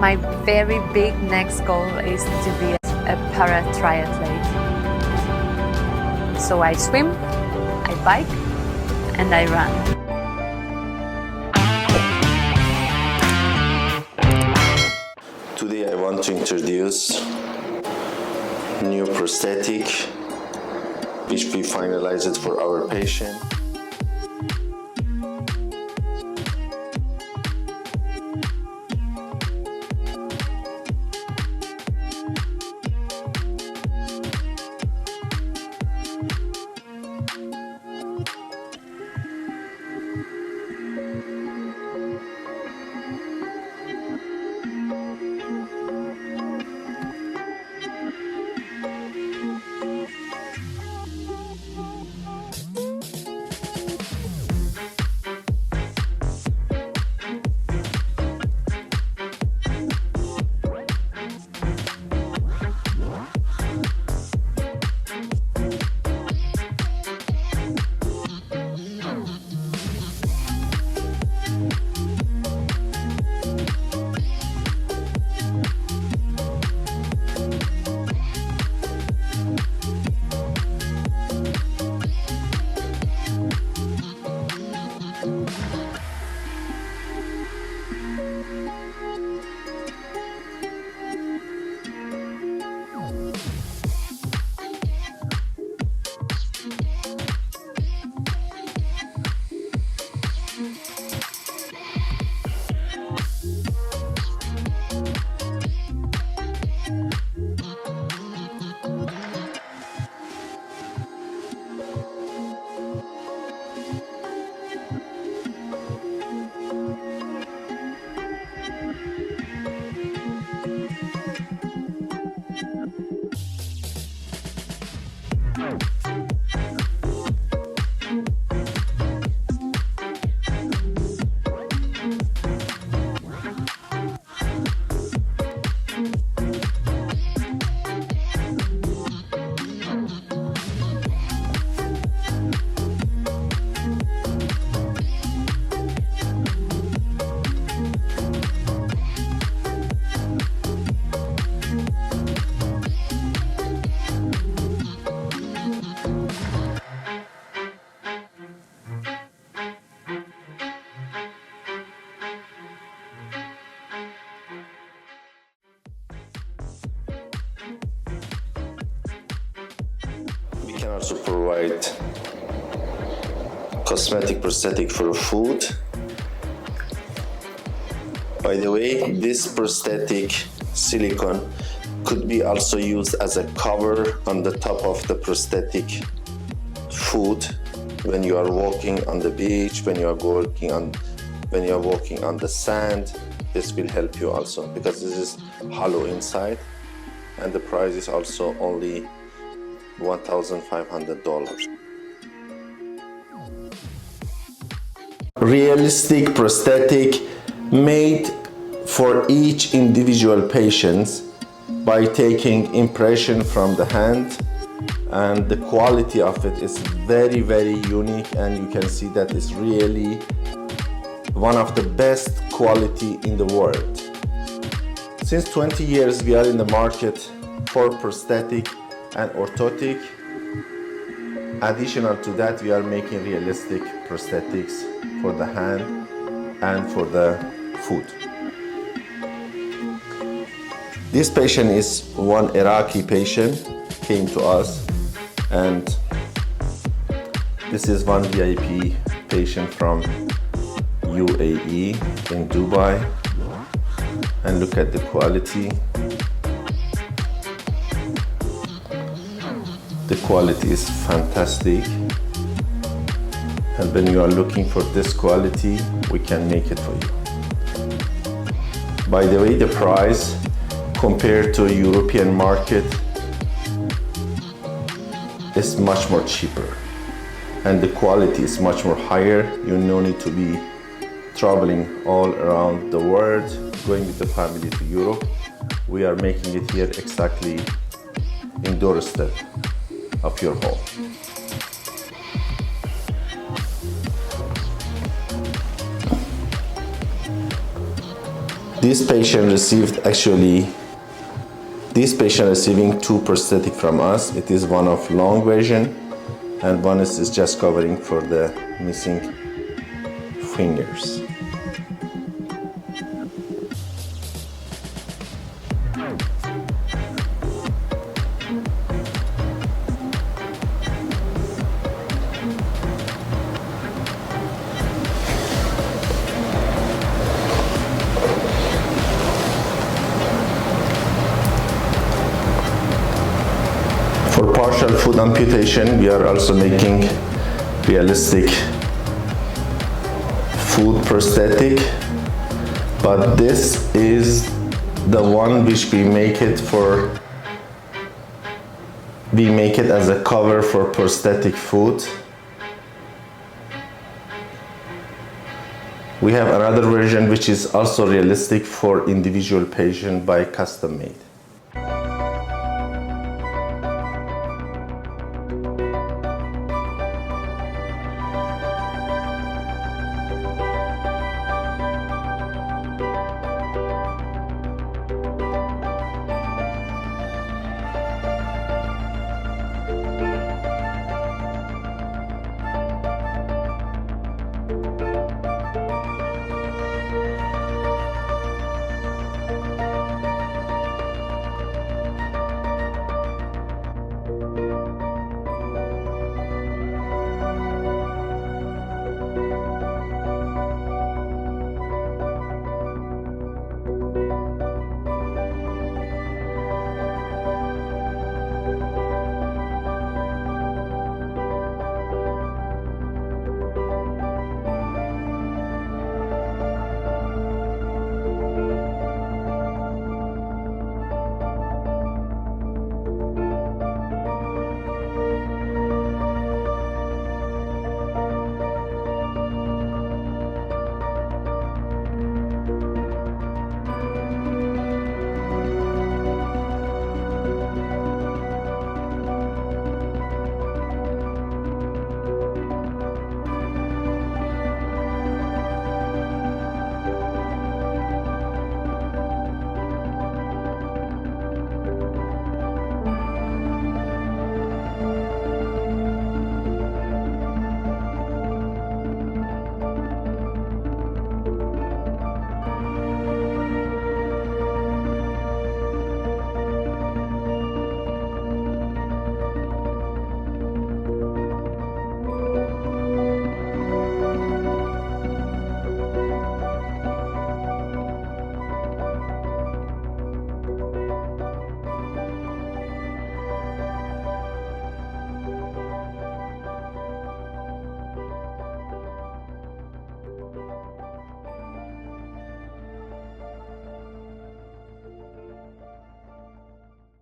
My very big next goal is to be a para-triathlete. So I swim, I bike, and I run. Today I want to introduce new prosthetic which we finalized for our patient. We can also provide cosmetic prosthetic for food. By the way, this prosthetic silicone could be also used as a cover on the top of the prosthetic food when you are walking on the beach, when you are walking on the sand. This will help you also because this is hollow inside, and the price is also only $1,500. Realistic prosthetic made for each individual patient by taking impression from the hand, and the quality of it is very, very unique, and you can see that it's really one of the best quality in the world. Since 20 years we are in the market for prosthetic and orthotic. Additional to that, we are making realistic prosthetics for the hand and for the foot. This patient is one Iraqi patient, came to us, and this is one VIP patient from UAE in Dubai, and look at the quality. The quality is fantastic, and when you are looking for this quality, we can make it for you. By the way, the price compared to European market is much more cheaper, and the quality is much more higher. You no need to be traveling all around the world, going with the family to Europe. We are making it here exactly in doorstep of your home. This patient receiving two prosthetic from us. It is one of long version and one is just covering for the missing fingers. For partial foot amputation, we are also making realistic foot prosthetic, but this is the one which we make it as a cover for prosthetic foot. We have another version which is also realistic for individual patient by custom made.